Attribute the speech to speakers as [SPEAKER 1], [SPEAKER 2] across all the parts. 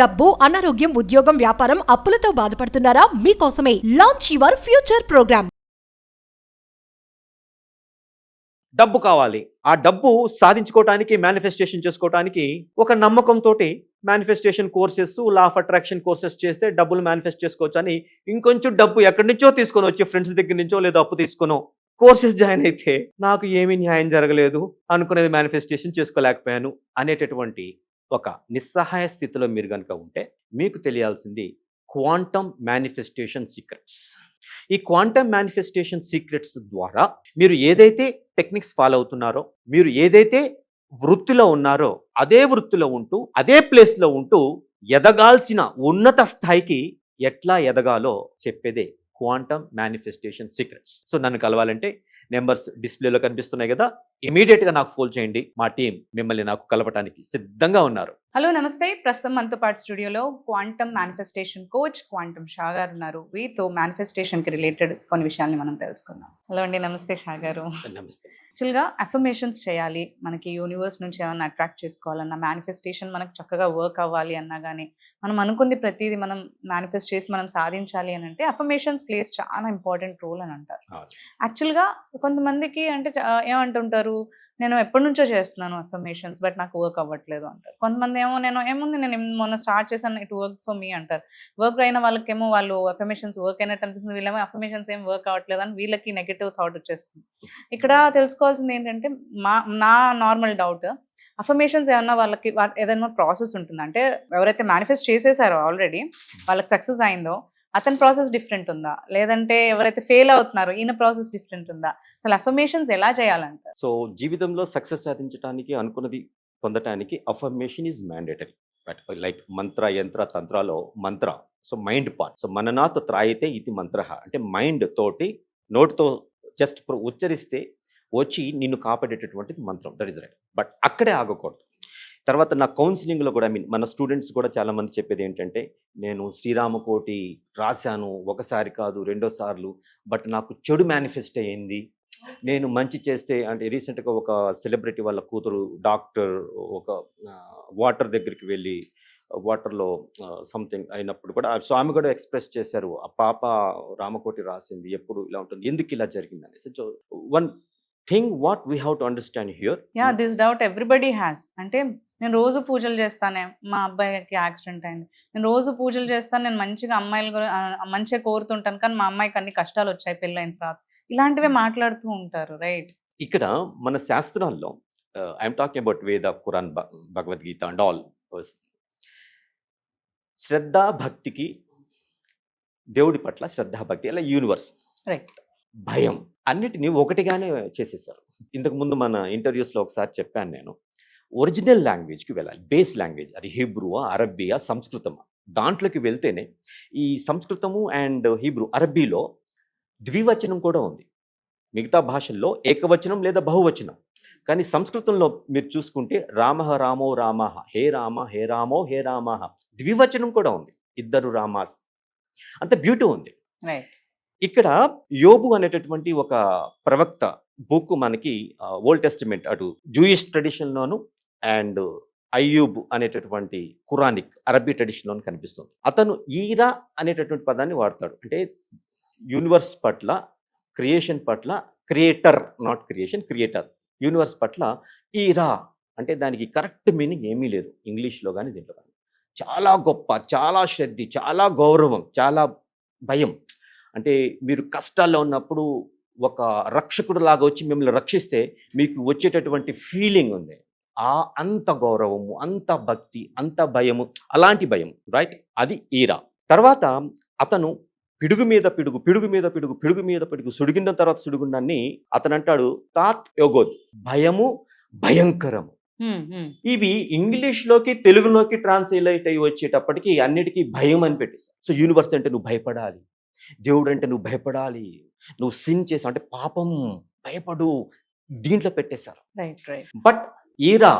[SPEAKER 1] డబ్బు, అనారోగ్యం, ఉద్యోగం, వ్యాపారం, అప్పులతో బాధపడుతున్నారా? మీకోసమే లాంచ్ యువర్ ఫ్యూచర్ ప్రోగ్రామ్.
[SPEAKER 2] డబ్బు కావాలి. ఆ డబ్బు సాధించుకోవటానికి, మేనిఫెస్టేషన్ చేసుకోవటానికి ఒక నమ్మకంతో manifestation courses, law of attraction courses చేస్తే డబ్బులు మేనిఫెస్ట్ చేసుకోవచ్చు అని ఇంకొంచెం డబ్బు ఎక్కడి నుంచో తీసుకొని వచ్చి ఫ్రెండ్స్ దగ్గర నుంచో లేదా అప్పు తీసుకునో కోర్సెస్ జాయిన్ అయితే నాకు ఏమీ న్యాయం జరగలేదు, అనుకునేది మేనిఫెస్టేషన్ చేసుకోలేకపోయాను అనేటటువంటి ఒక నిస్సహాయ స్థితిలో మీరు కనుక ఉంటే మీకు తెలియాల్సింది క్వాంటమ్ మేనిఫెస్టేషన్ సీక్రెట్స్. ఈ క్వాంటమ్ మేనిఫెస్టేషన్ సీక్రెట్స్ ద్వారా మీరు ఏదైతే టెక్నిక్స్ ఫాలో అవుతున్నారో, మీరు ఏదైతే వృత్తిలో ఉన్నారో అదే వృత్తిలో ఉంటూ, అదే ప్లేస్లో ఉంటూ ఎదగాల్సిన ఉన్నత స్థాయికి ఎట్లా ఎదగాలో చెప్పేదే క్వాంటమ్ మేనిఫెస్టేషన్ సీక్రెట్స్. సో నన్ను కలవాలంటే నెంబర్స్ డిస్ప్లేలో కనిపిస్తున్నాయి కదా, ఇమీడియట్గా నాకు ఫోన్ చేయండి. మా టీం మిమ్మల్ని నాకు కలపడానికి సిద్ధంగా ఉన్నారు.
[SPEAKER 3] హలో నమస్తే. ప్రస్తుతం మనతో పాటు స్టూడియోలో quantum manifestation coach quantum Shah గారు ఉన్నారు. వీతో మేనిఫెస్టేషన్కి రిలేటెడ్ కొన్ని విషయాల్ని మనం తెలుసుకుందాం. హలో అండి, నమస్తే షా గారు.
[SPEAKER 2] నమస్తే.
[SPEAKER 3] యాక్చువల్గా అఫర్మేషన్స్ చేయాలి, మనకి యూనివర్స్ నుంచి ఏమైనా అట్రాక్ట్ చేసుకోవాలన్నా, మేనిఫెస్టేషన్ మనకు చక్కగా వర్క్ అవ్వాలి అన్నా కానీ, మనం అనుకుంది ప్రతిదీ మనం మేనిఫెస్ట్ చేసి మనం సాధించాలి అని అంటే అఫర్మేషన్స్ ప్లేస్ చాలా ఇంపార్టెంట్ రోల్ అని అంటారు. యాక్చువల్గా కొంతమందికి అంటే ఏమంటుంటారు, నేను ఎప్పటి నుంచో చేస్తున్నాను అఫర్మేషన్స్ బట్ నాకు వర్క్ అవ్వట్లేదు అంటారు. కొంతమంది ఏమో నేను మొన్న స్టార్ట్ చేశాను, ఇట్ వర్క్ ఫర్ మీ అంటారు. వర్క్ అయిన వాళ్ళకేమో వాళ్ళు అఫర్మేషన్స్ వర్క్ అయినట్టు అనిపిస్తుంది, వీళ్ళేమో అఫర్మేషన్స్ ఏం వర్క్ అవ్వట్లేదు అని వీళ్ళకి నెగటివ్ థాట్ వచ్చేస్తుంది. ఇక్కడ తెలుసుకోవాల్సింది ఏంటంటే, నా నార్మల్ డౌట్, అఫర్మేషన్స్ ఏమన్నా వాళ్ళకి ఏదైనా ప్రాసెస్ ఉంటుంది అంటే, ఎవరైతే మేనిఫెస్ట్ చేసేసారో ఆల్రెడీ వాళ్ళకి సక్సెస్ అయిందో అతని ప్రాసెస్ డిఫరెంట్ ఉందా, లేదంటే ఎవరైతే ఫెయిల్ అవుతున్నారో ఈయన ప్రాసెస్ డిఫరెంట్ ఉందా, అసలు అఫర్మేషన్స్ ఎలా చేయాలంట?
[SPEAKER 2] సో జీవితంలో సక్సెస్ సాధించడానికి, అనుకున్నది పొందటానికి అఫర్మేషన్ ఈజ్ మ్యాండేటరీ. లైక్ మంత్ర, యంత్ర, తంత్రాలో మంత్ర, సో మైండ్ పార్ట్. సో మననాత్ త్రాయితే ఇది మంత్ర అంటే మైండ్ తోటి, నోటితో జస్ట్ ఉచ్చరిస్తే వచ్చి నిన్ను కాపాడేటటువంటిది మంత్రం. That is right. బట్ అక్కడే ఆగకూడదు. తర్వాత నా కౌన్సిలింగ్లో కూడా మన స్టూడెంట్స్ కూడా చాలామంది చెప్పేది ఏంటంటే, నేను శ్రీరామకోటి రాశాను, ఒకసారి కాదు 2 సార్లు, బట్ నాకు చెడు మేనిఫెస్ట్ అయ్యింది. నేను మంచి చేస్తే అంటే, రీసెంట్గా ఒక సెలబ్రిటీ వాళ్ళ కూతురు డాక్టర్ ఒక వాటర్ దగ్గరికి వెళ్ళి వాటర్లో సంథింగ్ అయినప్పుడు కూడా స్వామి కూడా ఎక్స్ప్రెస్ చేశారు, ఆ పాప రామకోటి రాసింది, ఎప్పుడు ఇలా ఉంటుంది, ఎందుకు ఇలా జరిగింది అనేసి. So one thing what we have to understand here,
[SPEAKER 3] this doubt everybody has. అంటే నేను రోజు పూజలు చేస్తానే, మా అబ్బాయికి యాక్సిడెంట్ అయింది, నేను రోజు పూజలు చేస్తాను, నేను మంచిగా అమ్మాయిలు మంచిగా కోరుతుంటాను, కానీ మా అమ్మాయికి అన్ని కష్టాలు వచ్చాయి పెళ్ళైన తర్వాత, ఇలాంటివే మాట్లాడుతూ ఉంటారు. రైట్.
[SPEAKER 2] ఇక్కడ మన శాస్త్రాల్లో ఐఎమ్ టాకింగ్ అబౌట్ వేద, ఖురాన్, భగవద్గీత అండ్ ఆల్, శ్రద్ధ భక్తికి, దేవుడి పట్ల శ్రద్ధ భక్తి, అలా యూనివర్స్,
[SPEAKER 3] రైట్,
[SPEAKER 2] భయం అన్నిటినీ ఒకటిగానే చేసేసారు. ఇంతకుముందు మన ఇంటర్వ్యూస్లో ఒకసారి చెప్పాను నేను, ఒరిజినల్ లాంగ్వేజ్కి వెళ్ళాలి, బేస్ లాంగ్వేజ్, అది హీబ్రూవా, అరబ్బీయా, సంస్కృతమా, దాంట్లోకి వెళ్తేనే ఈ సంస్కృతము అండ్ హీబ్రూ, అరబ్బీలో ద్వివచనం కూడా ఉంది, మిగతా భాషల్లో ఏకవచనం లేదా బహువచనం, కానీ సంస్కృతంలో మీరు చూసుకుంటే రామః రామో రామః, హే రామ హే రామో హే రామః, ద్వివచనం కూడా ఉంది, ఇద్దరు రామాస్, అంత బ్యూటీ ఉంది. ఇక్కడ యోబు అనేటటువంటి ఒక ప్రవక్త బుక్ మనకి ఓల్డ్ టెస్టిమెంట్, అటు జూయిష్ ట్రెడిషన్లోను అండ్ అయ్యూబ్ అనేటటువంటి ఖురానిక్ అరబీ ట్రెడిషన్లోను కనిపిస్తుంది. అతను ఈరా అనేటటువంటి పదాన్ని వాడతాడు, అంటే యూనివర్స్ పట్ల, క్రియేషన్ పట్ల, creator not creation, creator, universe పట్ల ఈరా అంటే దానికి కరెక్ట్ మీనింగ్ ఏమీ లేదు ఇంగ్లీష్లో కానీ దీంట్లో కానీ. చాలా గొప్ప, చాలా శ్రద్ధ, చాలా గౌరవం, చాలా భయం. అంటే మీరు కష్టాల్లో ఉన్నప్పుడు ఒక రక్షకుడు లాగా వచ్చి మిమ్మల్ని రక్షిస్తే మీకు వచ్చేటటువంటి ఫీలింగ్ ఉంది, అంత గౌరవము, అంత భక్తి, అంత భయము, అలాంటి భయం, రైట్, అది ఈరా. తర్వాత అతను పిడుగు మీద పిడుగు, పిడుగు మీద పిడుగు, పిడుగు మీద పిడుగు, సుడిగుండం తర్వాత సుడిగుండాన్ని అతను అంటాడు తాత్ యోగోద్, భయము, భయంకరము. ఇవి ఇంగ్లీష్లోకి తెలుగులోకి ట్రాన్స్లేట్ అయ్యి వచ్చేటప్పటికి అన్నిటికీ భయం అని పెట్టేశారు. సో యూనివర్స్ అంటే నువ్వు భయపడాలి, దేవుడు అంటే నువ్వు భయపడాలి, నువ్వు సిన్ చేసావు అంటే పాపం, భయపడు, దీంట్లో పెట్టేశారు. బట్ ఈరా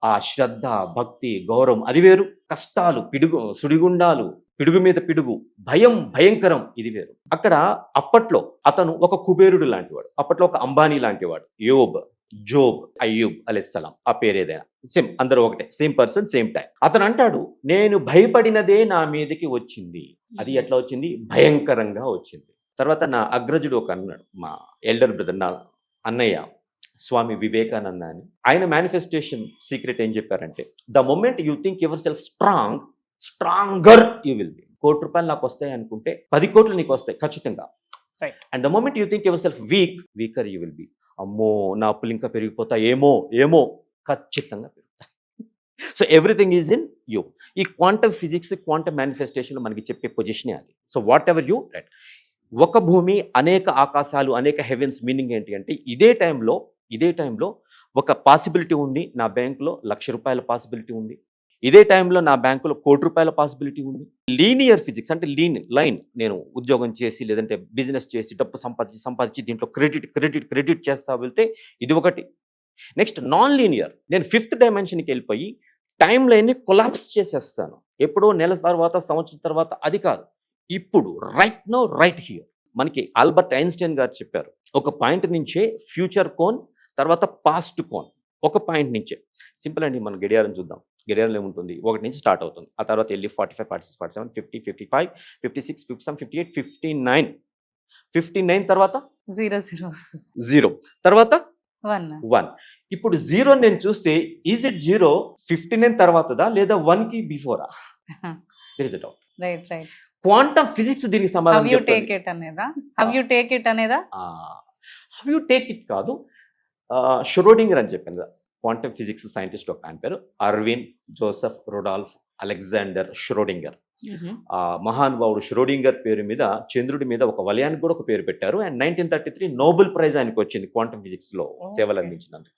[SPEAKER 2] ఆ శ్రద్ధ, భక్తి, గౌరవం అది వేరు, కష్టాలు, పిడుగు, సుడిగుండాలు, పిడుగు మీద పిడుగు, భయం, భయంకరం, ఇది వేరు. అక్కడ అప్పట్లో అతను ఒక కుబేరుడు లాంటివాడు, అప్పట్లో ఒక అంబానీ లాంటివాడు యోబ్. జోబ్, అయ్యూబ్ అలైహిస్సలాం, ఆ పేరు ఏదైనా సేమ్, అందరూ ఒకటే, సేమ్ పర్సన్ సేమ్ టైం. అతను అంటాడు, నేను భయపడినదే నా మీదకి వచ్చింది. అది ఎట్లా వచ్చింది? భయంకరంగా వచ్చింది. తర్వాత నా అగ్రజుడు ఒక అన్నాడు, మా ఎల్డర్ బ్రదర్, నా అన్నయ్య స్వామి వివేకానంద అని, ఆయన మేనిఫెస్టేషన్ సీక్రెట్ ఏం చెప్పారంటే, the moment you think your self strong, stronger you will be. ₹1,00,00,000 నాకు వస్తాయి అనుకుంటే 10 కోట్లు నీకు వస్తాయి ఖచ్చితంగా.
[SPEAKER 3] Right.
[SPEAKER 2] And the moment you think your self week, weaker you will be. అమ్మో నా అప్పులు ఇంకా పెరిగిపోతాయి, ఏమో ఖచ్చితంగా పెరుగుతాయి. So everything is in you. ఈ క్వాంటమ్ ఫిజిక్స్, క్వాంటమ్ మేనిఫెస్టేషన్ మనకి చెప్పే పొజిషనే అది. So what ever you right, ఒక భూమి, అనేక ఆకాశాలు, అనేక హెవెన్స్. మీనింగ్ ఏంటి అంటే, ఇదే టైంలో ఒక పాసిబిలిటీ ఉంది, నా బ్యాంకులో ₹1,00,000 పాసిబిలిటీ ఉంది. ఇదే టైంలో నా బ్యాంకులో ₹1,00,00,000 పాసిబిలిటీ ఉంది. లీనియర్ ఫిజిక్స్ అంటే లైన్, నేను ఉద్యోగం చేసి లేదంటే బిజినెస్ చేసి డబ్బు సంపాదించి దీంట్లో క్రెడిట్ చేస్తా వెళ్తే ఇది ఒకటి. నెక్స్ట్ నాన్ లీనియర్, నేను 5th డైమెన్షన్కి వెళ్ళిపోయి టైం లైన్ని కొలాప్స్ చేసేస్తాను. ఎప్పుడో నెల తర్వాత, సంవత్సరం తర్వాత, అది కాదు, ఇప్పుడు రైట్ నో, రైట్ హియర్. మనకి ఆల్బర్ట్ ఐన్స్టైన్ గారు చెప్పారు, ఒక పాయింట్ నుంచే ఫ్యూచర్ కోన్, తర్వాత పాస్ట్ కోన్, ఒక పాయింట్ నుంచే. సింపుల్ అండి, మనం గడియారం చూద్దాం. గడియారంలో ఏముంటుంది? 1 నుంచి స్టార్ట్ అవుతుంది, ఆ తర్వాత వెళ్ళి 45, 46, 47, 50, 55, 56, 57, 58, 59. 59 తర్వాత 0, తర్వాత 1. ఇప్పుడు 0 నేను చూస్తే, ఈజ్ ఇట్ 0 59 తర్వాతదా లేదా 1కి బిఫోరా? There is a doubt.
[SPEAKER 3] Right.
[SPEAKER 2] Quantum physics దీనికి సమాధానం
[SPEAKER 3] హౌ యు టేక్ ఇట్ అనేదా?
[SPEAKER 2] హౌ యు టేక్ ఇట్ కాదు, ష్రోడింగర్ అని చెప్పాను కదా, క్వాంటమ్ ఫిజిక్స్ సైంటిస్ట్ ఒక ఆయన పేరు Erwin Joseph Rudolf Alexander Schrodinger. మహానుభావుడు ష్రోడింగర్ పేరు మీద చంద్రుడి మీద ఒక వలయానికి కూడా ఒక పేరు పెట్టారు. అండ్ 1933 నోబెల్ ప్రైజ్ ఆయనకు వచ్చింది క్వాంటమ్ ఫిజిక్స్ లో సేవలు అందించినందుకు.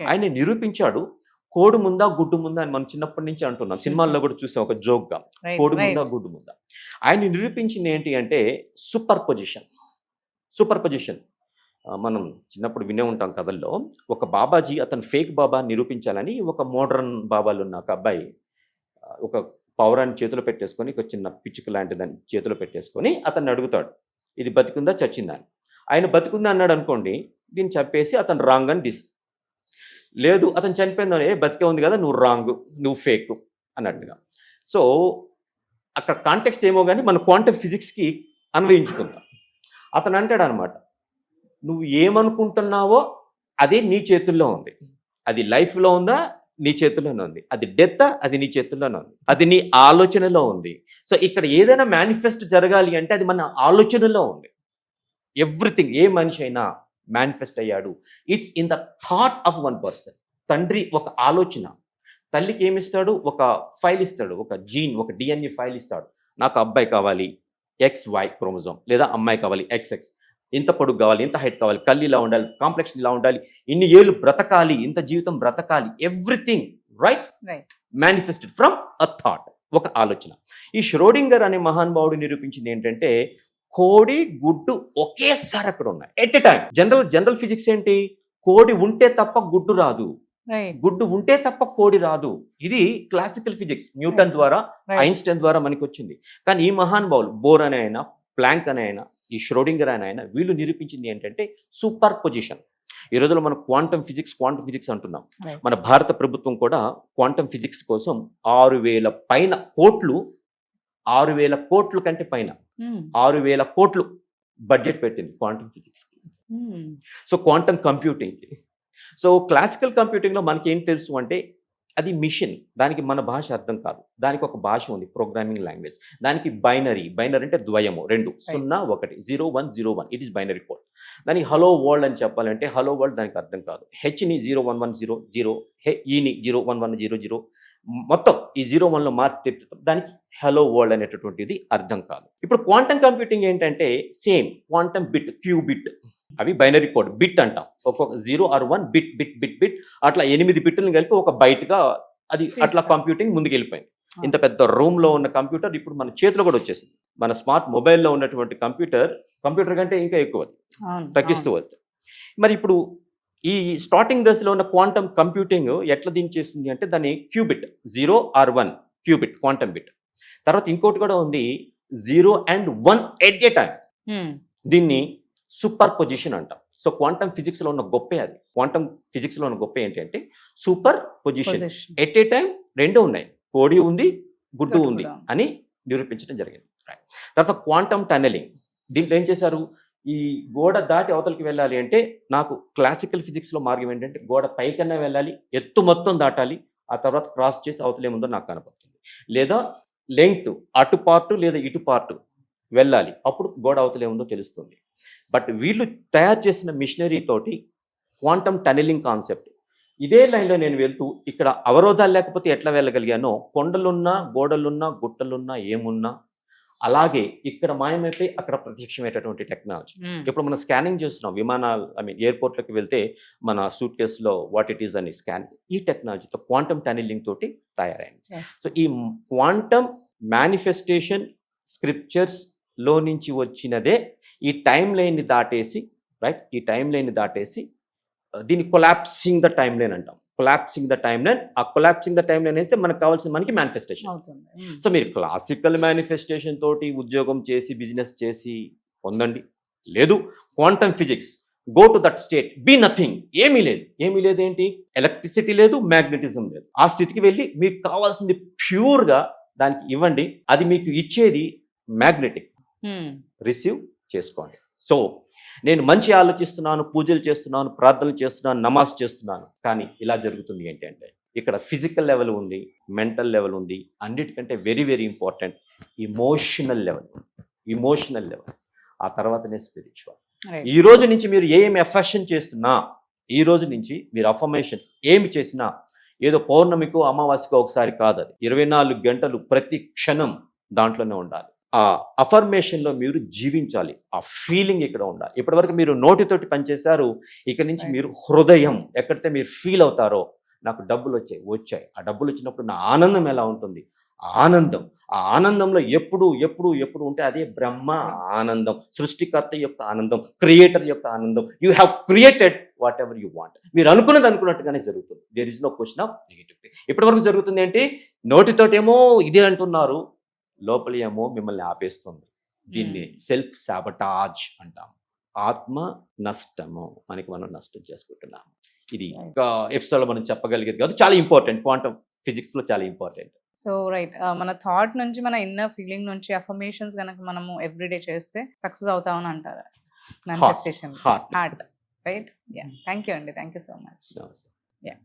[SPEAKER 2] ఆయన నిరూపించాడు, కోడి ముందా గుడ్డు ముందా అని మనం చిన్నప్పటి నుంచి అంటున్నాం, సినిమాల్లో కూడా చూసాం ఒక జోక్ గా, కోడి ముందా గుడ్డు ముందా. ఆయన నిరూపించింది ఏంటి అంటే సూపర్ పొజిషన్. మనం చిన్నప్పుడు వినే ఉంటాం కథల్లో, ఒక బాబాజీ, అతను ఫేక్ బాబా నిరూపించాలని ఒక మోడర్న్ బాబాలు ఉన్న ఒక అబ్బాయి ఒక పౌరాన్ని చేతిలో పెట్టేసుకొని, ఒక చిన్న పిచ్చుక లాంటి దాన్ని చేతిలో పెట్టేసుకొని అతన్ని అడుగుతాడు, ఇది బతికుందా చచ్చిందా అని. ఆయన బతికుందా అన్నాడు అనుకోండి, దీన్ని చెప్పేసి అతను రాంగ్ అని లేదు అతను చనిపోయిందని, బతికే ఉంది కదా, నువ్వు రాంగ్, నువ్వు ఫేక్ అన్నట్టుగా. సో అక్కడ కాంటెక్స్ట్ ఏమో కానీ మన క్వాంటమ్ ఫిజిక్స్కి అన్వయించుకుందాం. అతను అంటాడు అనమాట, నువ్వు ఏమనుకుంటున్నావో అదే నీ చేతుల్లో ఉంది. అది లైఫ్లో ఉందా, నీ చేతుల్లోనే ఉంది. అది డెత్, అది నీ చేతుల్లోనే ఉంది. అది నీ ఆలోచనలో ఉంది. సో ఇక్కడ ఏదైనా మేనిఫెస్ట్ జరగాలి అంటే అది మన ఆలోచనలో ఉంది. ఎవ్రీథింగ్, ఏ మనిషి అయినా మేనిఫెస్ట్ అయ్యాడు, it's in the thought of one person. తండ్రి ఒక ఆలోచన, తల్లికి ఏమిస్తాడు? ఒక ఫైల్ ఇస్తాడు, ఒక జీన్, ఒక DNA ఫైల్ ఇస్తాడు. నాకు అబ్బాయి కావాలి XY క్రోమోజోమ్, లేదా అమ్మాయి కావాలి XX, ఇంత పొడుగు కావాలి, ఇంత హైట్ కావాలి, కళ్ళు ఇలా ఉండాలి, కాంప్లెక్షన్ ఇలా ఉండాలి, ఇన్ని ఏళ్ళు బ్రతకాలి, ఇంత జీవితం బ్రతకాలి, everything right manifested from a thought, ఒక ఆలోచన. ఈ ష్రోడింగర్ అనే మహానుభావుడు నిరూపించింది ఏంటంటే, కోడి గుడ్డు ఒకేసారి అక్కడ ఉన్నాయి at a time. General physics ఏంటి? కోడి ఉంటే తప్ప గుడ్డు రాదు, గుడ్డు ఉంటే తప్ప కోడి రాదు. ఇది క్లాసికల్ ఫిజిక్స్, న్యూటన్ ద్వారా, ఐన్స్టైన్ ద్వారా మనకి వచ్చింది. కానీ ఈ మహానుభావులు, బోర్ అనే ఆయన, ప్లాంక్ అనే ఆయన, ఈ ష్రోడింగర్ అనే ఆయన, వీళ్ళు నిరూపించింది ఏంటంటే సూపర్ పొజిషన్. ఈ రోజులో మనం క్వాంటమ్ ఫిజిక్స్ అంటున్నాం. మన భారత ప్రభుత్వం కూడా క్వాంటమ్ ఫిజిక్స్ కోసం 6,000 కోట్లు, 6,000 కోట్ల కంటే పైన 6,000 కోట్లు బడ్జెట్ పెట్టింది quantum physics. So quantum computing. So classical కంప్యూటింగ్లో మనకి ఏం తెలుసు అంటే, అది మిషన్, దానికి మన భాష అర్థం కాదు, దానికి ఒక భాష ఉంది, ప్రోగ్రామింగ్ లాంగ్వేజ్. దానికి బైనరీ అంటే ద్వయము, 2 0 1 0 1 0 1, ఇట్ ఈస్ బైనరీ కోడ్. దానికి హలో వరల్డ్ అని చెప్పాలంటే హలో వరల్డ్ దానికి అర్థం కాదు. హెచ్ని 0 1 1 0 0, ఈని 0 1 1 0 0, మొత్తం ఈ 0 1లో మార్చి తెప్పితే దానికి హలో వరల్డ్ అనేటటువంటిది అర్థం కాదు. ఇప్పుడు క్వాంటమ్ కంప్యూటింగ్ ఏంటంటే సేమ్ క్వాంటమ్ బిట్, క్యూబిట్, అవి బైనరీ కోడ్, బిట్ అంటాం. ఒక్కొక్క 0 or 1 బిట్ అట్లా 8 బిట్లను కలిపి ఒక బైట్గా అది అట్లా కంప్యూటింగ్ ముందుకు వెళ్ళిపోయింది. ఇంత పెద్ద రూమ్లో ఉన్న కంప్యూటర్ ఇప్పుడు మన చేతిలో కూడా వచ్చేసింది. మన స్మార్ట్ మొబైల్లో ఉన్నటువంటి కంప్యూటర్ కంటే ఇంకా ఎక్కువ తగ్గిస్తూ వస్తుంది. మరి ఇప్పుడు ఈ స్టార్టింగ్ దశలో ఉన్న క్వాంటమ్ కంప్యూటింగ్ ఎట్లా దించేస్తుంది అంటే, దాన్ని qubit, 0 or 1 qubit, quantum bit. తర్వాత ఇంకోటి కూడా ఉంది, 0 and 1 ఎట్ ఏ టైం. దీన్ని సూపర్ పొజిషన్ అంటాం. సో క్వాంటమ్ ఫిజిక్స్లో ఉన్న గొప్పే అది. క్వాంటమ్ ఫిజిక్స్లో ఉన్న గొప్ప ఏంటంటే superposition.
[SPEAKER 3] Position
[SPEAKER 2] at a time రెండు ఉన్నాయి, కోడి ఉంది, గుడ్డు
[SPEAKER 3] గుడ్డు
[SPEAKER 2] ఉంది
[SPEAKER 3] కూడా.
[SPEAKER 2] అని నిరూపించడం జరిగింది. తర్వాత క్వాంటమ్ టనెలింగ్, దీంట్లో ఏం చేశారు, ఈ గోడ దాటి అవతలకి వెళ్ళాలి అంటే నాకు క్లాసికల్ ఫిజిక్స్లో మార్గం ఏంటంటే గోడ పైకన్నా వెళ్ళాలి, ఎత్తు మొత్తం దాటాలి, ఆ తర్వాత క్రాస్ చేసి అవతల ఏముందో నాకు కనపడుతుంది, లేదా లెంగ్త్ అటు పార్టు లేదా ఇటు పార్టు వెళ్ళాలి, అప్పుడు గోడ అవతల ఏముందో తెలుస్తుంది. బట్ వీళ్ళు తయారు చేసిన మిషనరీ తోటి క్వాంటమ్ టనెలింగ్ కాన్సెప్ట్, ఇదే లైన్లో నేను వెళ్తూ ఇక్కడ అవరోధాలు లేకపోతే ఎట్లా వెళ్ళగలిగానో, కొండలున్నా గోడలున్నా గుట్టలున్నా ఏమున్నా అలాగే ఇక్కడ మాయమైపోయి అక్కడ ప్రత్యక్షమయ్యేటటువంటి టెక్నాలజీ. ఇప్పుడు మనం స్కానింగ్ చేస్తున్నాం విమానాలు, ఎయిర్పోర్ట్లోకి వెళ్తే మన సూట్ కేసులో వాట్ ఇట్ ఈస్ అని స్కాన్, ఈ టెక్నాలజీతో క్వాంటమ్ టనెలింగ్ తోటి తయారైంది. సో ఈ క్వాంటమ్ మేనిఫెస్టేషన్ స్క్రిప్చర్స్లో నుంచి వచ్చినదే ఈ టైం లైన్ని దాటేసి, రైట్, ఈ టైం లైన్ని దాటేసి దీన్ని కొలాప్సింగ్ ద టైం లైన్ అంటాం. కొలాప్సింగ్ ద టైం లైన్, ఆ కొలాప్సింగ్ ద టైం లైన్ అయితే మనకు కావాల్సిన మనకి మేనిఫెస్టేషన్
[SPEAKER 3] అవుతుంది.
[SPEAKER 2] సో మీరు క్లాసికల్ మేనిఫెస్టేషన్ తోటి ఉద్యోగం చేసి బిజినెస్ చేసి పొందండి, లేదు quantum physics, go to that state, be nothing, ఏమీ లేదు ఏంటి, ఎలక్ట్రిసిటీ లేదు, మ్యాగ్నెటిజం లేదు, ఆ స్థితికి వెళ్ళి మీకు కావాల్సింది ప్యూర్గా దానికి ఇవ్వండి, అది మీకు ఇచ్చేది మ్యాగ్నెటిక్, రిసీవ్ చేసుకోండి. సో నేను మంచి ఆలోచిస్తున్నాను, పూజలు చేస్తున్నాను, ప్రార్థనలు చేస్తున్నాను, నమాజ్ చేస్తున్నాను, కానీ ఇలా జరుగుతుంది ఏంటంటే ఇక్కడ ఫిజికల్ లెవెల్ ఉంది, మెంటల్ లెవెల్ ఉంది, అన్నిటికంటే very very important emotional level, ఆ తర్వాతనే స్పిరిచువల్. ఈ రోజు నుంచి మీరు ఏమి ఎఫర్షన్ చేస్తున్నా, ఈ రోజు నుంచి మీరు అఫర్మేషన్స్ ఏమి చేసినా ఏదో పౌర్ణమికో అమావాస్యకో ఒకసారి కాదు, అది 24 గంటలు ప్రతి క్షణం దాంట్లోనే ఉండాలి. ఆ అఫర్మేషన్లో మీరు జీవించాలి, ఆ ఫీలింగ్ ఇక్కడ ఉండాలి. ఇప్పటివరకు మీరు నోటితోటి పనిచేశారు, ఇక్కడ నుంచి మీరు హృదయం ఎక్కడైతే మీరు ఫీల్ అవుతారో, నాకు డబ్బులు వచ్చాయి, ఆ డబ్బులు వచ్చినప్పుడు నా ఆనందం ఎలా ఉంటుంది, ఆ ఆనందంలో ఎప్పుడు ఉంటే అదే బ్రహ్మ ఆనందం, సృష్టికర్త యొక్క ఆనందం, క్రియేటర్ యొక్క ఆనందం. You have created whatever you want. మీరు అనుకున్నట్టుగానే జరుగుతుంది. There is no question of negativity. ఇప్పటివరకు జరుగుతుంది ఏంటి, నోటితోటేమో ఇదే అంటున్నారు, లోపల ఏమో మిమ్మల్ని ఆపేస్తుంది. దీన్ని సెల్ఫ్ సాబటాజ్ అంటాం. ఆత్మ నష్టము, మనకి మనం నష్టం చేసుకుంటున్నాము. ఇది ఒక ఎపిసోడ్లో మనం చెప్పగలిగేది కాదు, చాలా ఇంపార్టెంట్, క్వాంటమ్ ఫిజిక్స్లో చాలా ఇంపార్టెంట్.
[SPEAKER 3] సో రైట్, మన థాట్ నుంచి, మన ఇన్నర్ ఫీలింగ్ నుంచి అఫర్మేషన్స్ కనుక మనము ఎవ్రీడే చేస్తే సక్సెస్ అవుతామని అంటారు. Manifestation
[SPEAKER 2] heart
[SPEAKER 3] right. Thank you అండి, థ్యాంక్ యూ సో మచ్.
[SPEAKER 2] నమస్తే.
[SPEAKER 3] Yeah.